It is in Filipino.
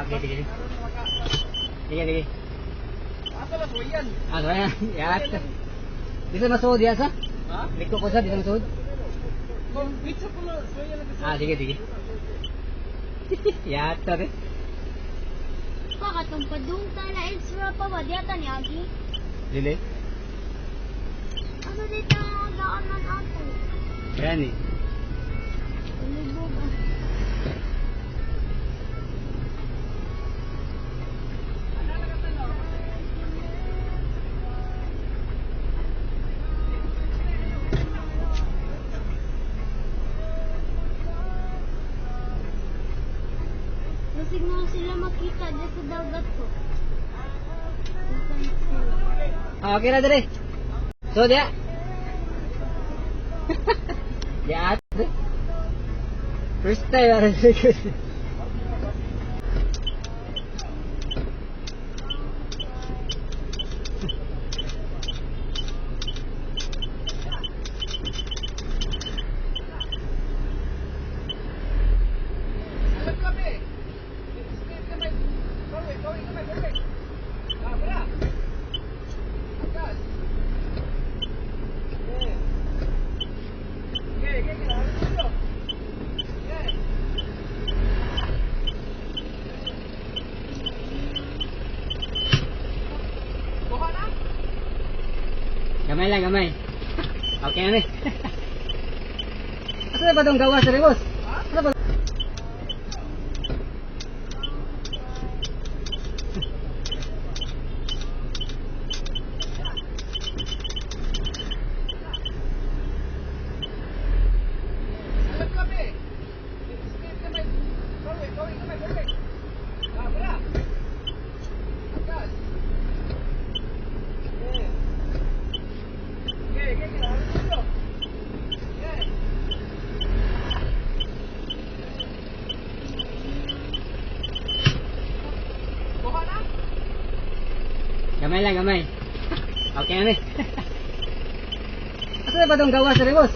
Oke, sige. Sige. Soyan. Ya. Bisa masud ya sa? Liko ko sa bisa masud. Sige. Ya, tare. Pakatong padungta na extra pa wadyata ni Agi. Dili. Ano dito ang daanan ato? Yani. Ulubog ah. Masig na sila makita dyan sa dagat ko. Oke na dere. So dia. Ya. First time ara sige. Gamay lang, gamay. Okay na ni. Asa ba itong gawas rin, boss? Asa ba? Gamay lang, gamay. Okay na ni. Asa ba itong gawas rin, boss?